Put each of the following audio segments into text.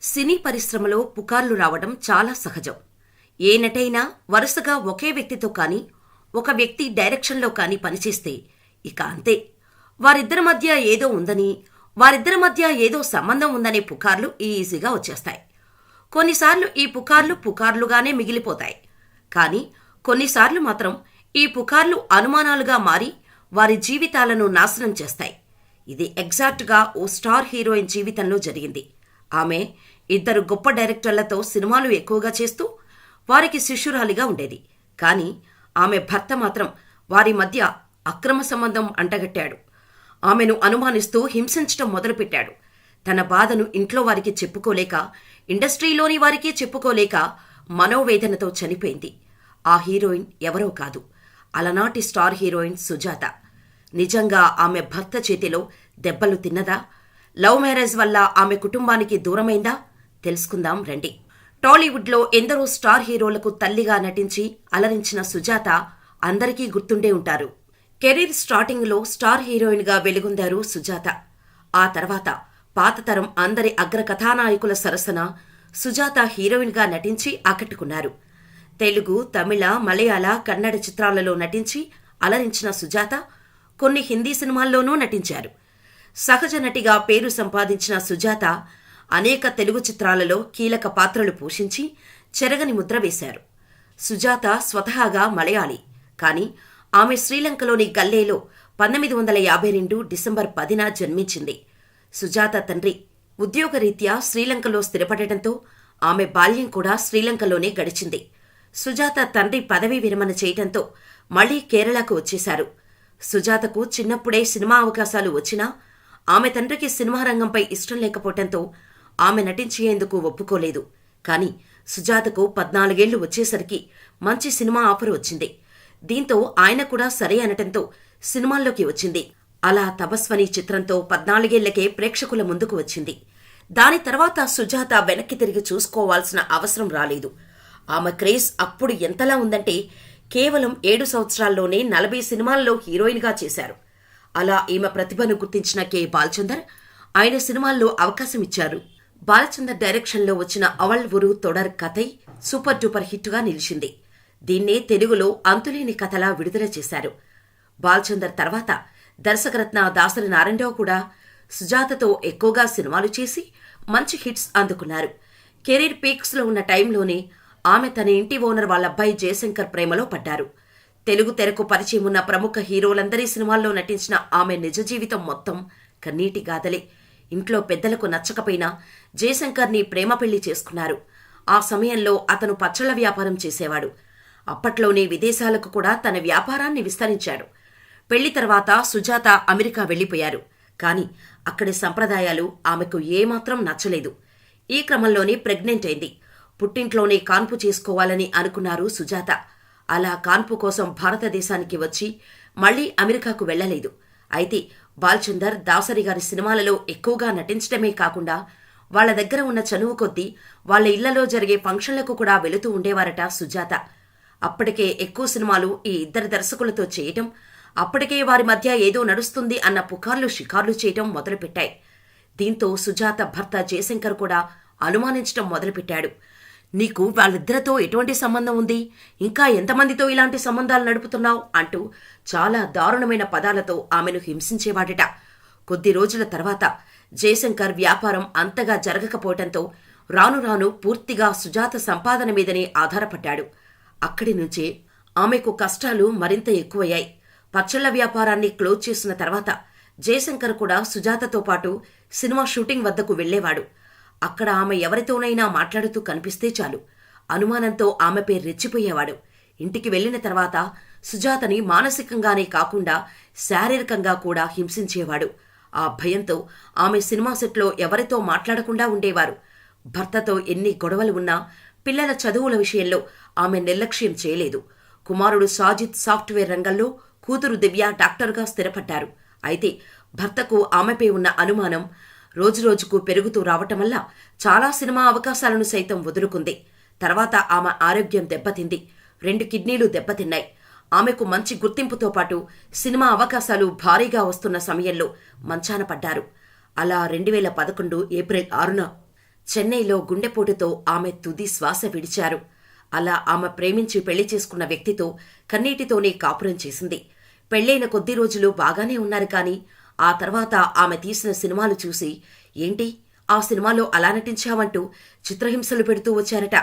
సినీ పరిశ్రమలో పుకార్లు రావడం చాలా సహజం. ఏ నటైనా వరుసగా ఒకే వ్యక్తితో కానీ, ఒక వ్యక్తి డైరెక్షన్లో కానీ పనిచేస్తే ఇక అంతే. వారిద్దరి మధ్య ఏదో ఉందని, వారిద్దరి మధ్య ఏదో సంబంధం ఉందనే పుకార్లు ఈజీగా వచ్చేస్తాయి. కొన్నిసార్లు ఈ పుకార్లు పుకార్లుగానే మిగిలిపోతాయి. కానీ కొన్నిసార్లు మాత్రం ఈ పుకార్లు అనుమానాలుగా మారి వారి జీవితాలను నాశనం చేస్తాయి. ఇది ఎగ్జాక్ట్గా ఓ స్టార్ హీరోయిన్ జీవితంలో జరిగింది. ఆమె ఇద్దరు గొప్ప డైరెక్టర్లతో సినిమాలు ఎక్కువగా చేస్తూ వారికి శిష్యురాలిగా ఉండేది. కానీ ఆమె భర్త మాత్రం వారి మధ్య అక్రమ సంబంధం అంటగట్టాడు. ఆమెను అనుమానిస్తూ హింసించటం మొదలుపెట్టాడు. తన బాధను ఇంట్లో వారికి చెప్పుకోలేక, ఇండస్ట్రీలోని వారికి చెప్పుకోలేక మనోవేదనతో చనిపోయింది. ఆ హీరోయిన్ ఎవరో కాదు, అలనాటి స్టార్ హీరోయిన్ సుజాత. నిజంగా ఆమె భర్త చేతిలో దెబ్బలు తిన్నదా? లవ్ మ్యారేజ్ వల్ల ఆమె కుటుంబానికి దూరమైందా? తెలుసుకుందాం రండి. టాలీవుడ్లో ఎందరో స్టార్ హీరోలకు తల్లిగా నటించి అలరించిన సుజాత అందరికీ గుర్తుండే ఉంటారు. కెరీర్ స్టార్టింగ్లో స్టార్ హీరోయిన్గా వెలుగొందారు సుజాత. ఆ తర్వాత పాతతరం అందరి అగ్ర కథానాయకుల సరసన సుజాత హీరోయిన్గా నటించి ఆకట్టుకున్నారు. తెలుగు, తమిళ, మలయాళ, కన్నడ చిత్రాలలో నటించి అలరించిన సుజాత కొన్ని హిందీ సినిమాల్లోనూ నటించారు. సహజ నటిగా పేరు సంపాదించిన సుజాత అనేక తెలుగు చిత్రాలలో కీలక పాత్రలు పోషించి చెరగని ముద్ర వేశారు. సుజాత స్వతహాగా మలయాళీ. కానీ ఆమె శ్రీలంకలోని గల్లేలో 1952 డిసెంబర్ 10న జన్మించింది. సుజాత తండ్రి ఉద్యోగరీత్యా శ్రీలంకలో స్థిరపడటంతో ఆమె బాల్యం కూడా శ్రీలంకలోనే గడిచింది. సుజాత తండ్రి పదవీ విరమణ చేయటంతో మళ్లీ కేరళకు వచ్చేశారు. సుజాతకు చిన్నప్పుడే సినిమా అవకాశాలు వచ్చినా ఆమె తండ్రికి సినిమా రంగంపై ఇష్టం లేకపోవటంతో ఆమె నటించేందుకు ఒప్పుకోలేదు. కానీ సుజాతకు 14 ఏళ్లు వచ్చేసరికి మంచి సినిమా ఆఫర్ వచ్చింది. దీంతో ఆయన కూడా సరే అనటంతో సినిమాల్లోకి వచ్చింది. అలా తపస్వని చిత్రంతో 14 ఏళ్లకే ప్రేక్షకుల ముందుకు వచ్చింది. దాని తర్వాత సుజాత వెనక్కి తిరిగి చూసుకోవాల్సిన అవసరం రాలేదు. ఆమె క్రేజ్ అప్పుడు ఎంతలా ఉందంటే కేవలం 7 సంవత్సరాల్లోనే 40 సినిమాల్లో హీరోయిన్గా చేశారు. అలా ఈమె ప్రతిభను గుర్తించిన కె. బాలచందర్ ఆయన సినిమాల్లో అవకాశం ఇచ్చారు. బాలచందర్ డైరెక్షన్లో వచ్చిన అవల్ ఒరు తొడర్ కథై సూపర్ డూపర్ హిట్గా నిలిచింది. దీన్నే తెలుగులో అంతులేని కథలా విడుదల చేశారు. బాలచందర్ తర్వాత దర్శకరత్న దాసరి నారాయణరావు కూడా సుజాతతో ఎక్కువగా సినిమాలు చేసి మంచి హిట్స్ అందుకున్నారు. కెరీర్ పీక్స్లో ఉన్న టైంలోనే ఆమె తన ఇంటి ఓనర్ వాళ్ళ అబ్బాయి జయశంకర్ ప్రేమలో పడ్డారు. తెలుగు తెరకు పరిచయం ఉన్న ప్రముఖ హీరోలందరి సినిమాల్లో నటించిన ఆమె నిజ జీవితం మొత్తం కన్నీటి గాథలే. ఇంట్లో పెద్దలకు నచ్చకపోయినా జయశంకర్ని ప్రేమ పెళ్లి చేసుకున్నారు. ఆ సమయంలో అతను పచ్చళ్ల వ్యాపారం చేసేవాడు. అప్పట్లోనే విదేశాలకు కూడా తన వ్యాపారాన్ని విస్తరించాడు. పెళ్లి తర్వాత సుజాత అమెరికా వెళ్లిపోయారు. కానీ అక్కడి సంప్రదాయాలు ఆమెకు ఏమాత్రం నచ్చలేదు. ఈ క్రమంలోనే ప్రెగ్నెంట్ అయింది. పుట్టింట్లోనే కాన్పు చేసుకోవాలని అనుకున్నారు సుజాత. అలా కాన్పు కోసం భారతదేశానికి వచ్చి మళ్లీ అమెరికాకు వెళ్లలేదు. అయితే బాలచందర్, దాసరి గారి సినిమాలలో ఎక్కువగా నటించడమే కాకుండా వాళ్ల దగ్గర ఉన్న చనువు కొద్దీ వాళ్ల ఇళ్లలో జరిగే ఫంక్షన్లకు కూడా వెళుతూ ఉండేవారట సుజాత. అప్పటికే ఎక్కువ సినిమాలు ఈ ఇద్దరు దర్శకులతో చేయటం, అప్పటికే వారి మధ్య ఏదో నడుస్తుంది అన్న పుకార్లు షికార్లు చేయటం మొదలుపెట్టాయి. దీంతో సుజాత భర్త జయశంకర్ కూడా అనుమానించటం మొదలుపెట్టాడు. నీకు వాళ్ళిద్దరితో ఎటువంటి సంబంధం ఉంది? ఇంకా ఎంతమందితో ఇలాంటి సంబంధాలు నడుపుతున్నావు? అంటూ చాలా దారుణమైన పదాలతో ఆమెను హింసించేవాడట. కొద్ది రోజుల తర్వాత జయశంకర్ వ్యాపారం అంతగా జరగకపోవటంతో రాను రాను పూర్తిగా సుజాత సంపాదన మీదనే ఆధారపడ్డాడు. అక్కడి నుంచే ఆమెకు కష్టాలు మరింత ఎక్కువయ్యాయి. పచ్చళ్ల వ్యాపారాన్ని క్లోజ్ చేసిన తర్వాత జయశంకర్ కూడా సుజాతతో పాటు సినిమా షూటింగ్ వద్దకు వెళ్లేవాడు. అక్కడ ఆమె ఎవరితోనైనా మాట్లాడుతూ కనిపిస్తే చాలు అనుమానంతో ఆమెపై రెచ్చిపోయేవాడు. ఇంటికి వెళ్లిన తర్వాత సుజాతని మానసికంగానే కాకుండా శారీరకంగా కూడా హింసించేవాడు. ఆ భయంతో ఆమె సినిమా సెట్లో ఎవరితో మాట్లాడకుండా ఉండేవారు. భర్తతో ఎన్ని గొడవలు ఉన్నా పిల్లల చదువుల విషయంలో ఆమె నిర్లక్ష్యం చేయలేదు. కుమారుడు సాజిద్ సాఫ్ట్వేర్ రంగంలో, కూతురు దివ్య డాక్టర్గా స్థిరపడ్డారు. అయితే భర్తకు ఆమెపై ఉన్న అనుమానం రోజురోజుకు పెరుగుతూ రావటం వల్ల చాలా సినిమా అవకాశాలను సైతం వదులుకుంది. తర్వాత ఆమె ఆరోగ్యం దెబ్బతింది. 2 కిడ్నీలు దెబ్బతిన్నాయి. ఆమెకు మంచి గుర్తింపుతో పాటు సినిమా అవకాశాలు భారీగా వస్తున్న సమయంలో మంచాన పడ్డారు. అలా 2011 ఏప్రిల్ 6న చెన్నైలో గుండెపోటుతో ఆమె తుది శ్వాస విడిచారు. అలా ఆమె ప్రేమించి పెళ్లి చేసుకున్న వ్యక్తితో కన్నీటితోనే కాపురం చేసింది. పెళ్లైన కొద్ది రోజులు బాగానే ఉన్నారు కానీ ఆ తర్వాత ఆమె తీసిన సినిమాలు చూసి ఏంటి ఆ సినిమాలో అలా నటించావంటూ చిత్రహింసలు పెడుతూ వచ్చారట.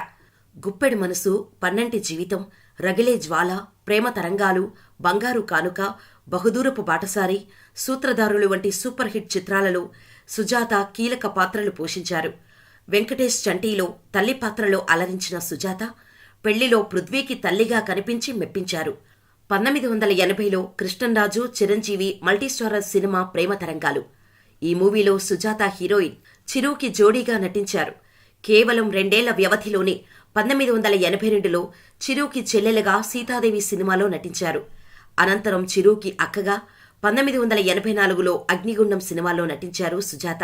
గుప్పెడి మనసు, పన్నంటి జీవితం, రగిలే జ్వాల, ప్రేమ తరంగాలు, బంగారు కానుక, బహుదూరపు బాటసారి, సూత్రధారులు వంటి సూపర్ హిట్ చిత్రాలలో సుజాత కీలక పాత్రలు పోషించారు. వెంకటేష్ చంటీలో తల్లి పాత్రలో అలరించిన సుజాత పెళ్లిలో పృథ్వీకి తల్లిగా కనిపించి మెప్పించారు. 1980లో కృష్ణంరాజు, చిరంజీవి మల్టీస్టారర్ సినిమా ప్రేమ తరంగాలు. ఈ మూవీలో సుజాత హీరోయిన్ చిరుకి జోడీగా నటించారు. కేవలం 2 ఏళ్ల వ్యవధిలోనే 1982లో చిరుకి చెల్లెలుగా సీతాదేవి సినిమాలో నటించారు. అనంతరం చిరుకి అక్కగా 1984లో అగ్నిగుండం సినిమాలో నటించారు సుజాత.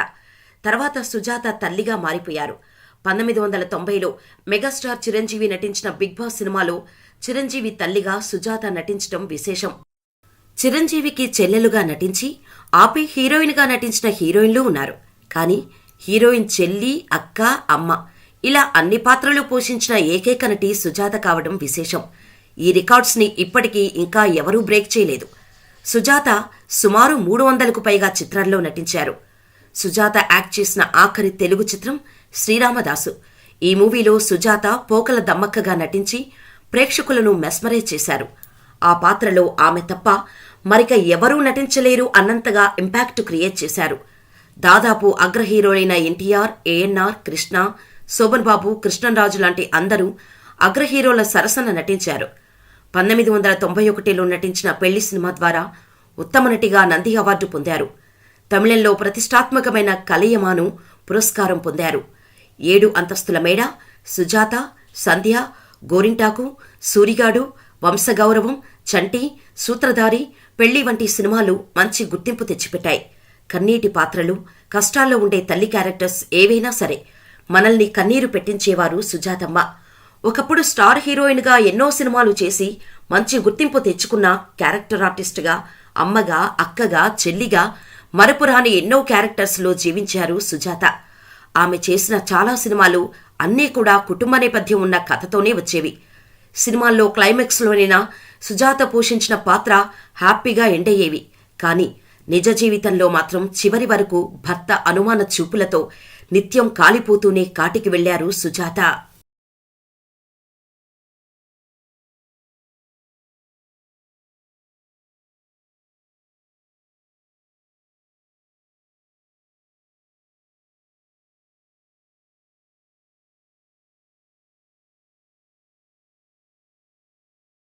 తర్వాత సుజాత తల్లిగా మారిపోయారు. 1990లో మెగాస్టార్ చిరంజీవి నటించిన బిగ్ బాస్ సినిమాలో చిరంజీవి తల్లిగా సుజాత నటించడం విశేషం. చిరంజీవికి చెల్లెలుగా నటించి ఆపై హీరోయిన్గా నటించిన హీరోయిన్లు ఉన్నారు. కానీ హీరోయిన్ చెల్లి, అక్క, అమ్మ ఇలా అన్ని పాత్రలు పోషించిన ఏకైక నటి సుజాత కావడం విశేషం. ఈ రికార్డ్స్ని ఇప్పటికీ ఇంకా ఎవరూ బ్రేక్ చేయలేదు. సుజాత సుమారు 300కు పైగా చిత్రాల్లో నటించారు. సుజాత యాక్ట్ చేసిన ఆఖరి తెలుగు చిత్రం శ్రీరామదాసు. ఈ మూవీలో సుజాత పోకల దమ్మక్కగా నటించి ప్రేక్షకులను మెస్మరైజ్ చేశారు. ఆ పాత్రలో ఆమె తప్ప మరిక ఎవరూ నటించలేరు అన్నంతగా ఇంపాక్ట్ క్రియేట్ చేశారు. దాదాపు అగ్ర హీరోలైన ఎన్టీఆర్, ఏఎన్ఆర్, కృష్ణ, శోభన్ బాబు, కృష్ణంరాజు లాంటి అందరూ అగ్ర హీరోల సరసన నటించారు. 1991లో నటించిన పెళ్లి సినిమా ద్వారా ఉత్తమ నటిగా నంది అవార్డు పొందారు. తమిళంలో ప్రతిష్టాత్మకమైన కలయమాను పురస్కారం పొందారు. 7 అంతస్తుల మేడ, సుజాత, సంధ్య, గోరింటాకు, సూరిగాడు, వంశగౌరవం, చంటి, సూత్రధారి, పెళ్లి వంటి సినిమాలు మంచి గుర్తింపు తెచ్చిపెట్టాయి. కన్నీటి పాత్రలు, కష్టాల్లో ఉండే తల్లి క్యారెక్టర్స్ ఏవైనా సరే మనల్ని కన్నీరు పెట్టించేవారు సుజాతమ్మ. ఒకప్పుడు స్టార్ హీరోయిన్గా ఎన్నో సినిమాలు చేసి మంచి గుర్తింపు తెచ్చుకున్న క్యారెక్టర్ ఆర్టిస్టుగా, అమ్మగా, అక్కగా, చెల్లిగా మరపురాని ఎన్నో క్యారెక్టర్స్లో జీవించారు సుజాత. ఆమె చేసిన చాలా సినిమాలు అన్నీ కూడా కుటుంబ నేపథ్యం ఉన్న కథతోనే వచ్చేవి. సినిమాల్లో క్లైమాక్స్లోనైనా సుజాత పోషించిన పాత్ర హ్యాపీగా ఎండ్ అయ్యేవి. కానీ నిజ జీవితంలో మాత్రం చివరి వరకు భర్త అనుమాన చూపులతో నిత్యం కాలిపోతూనే కాటికి వెళ్లారు సుజాత.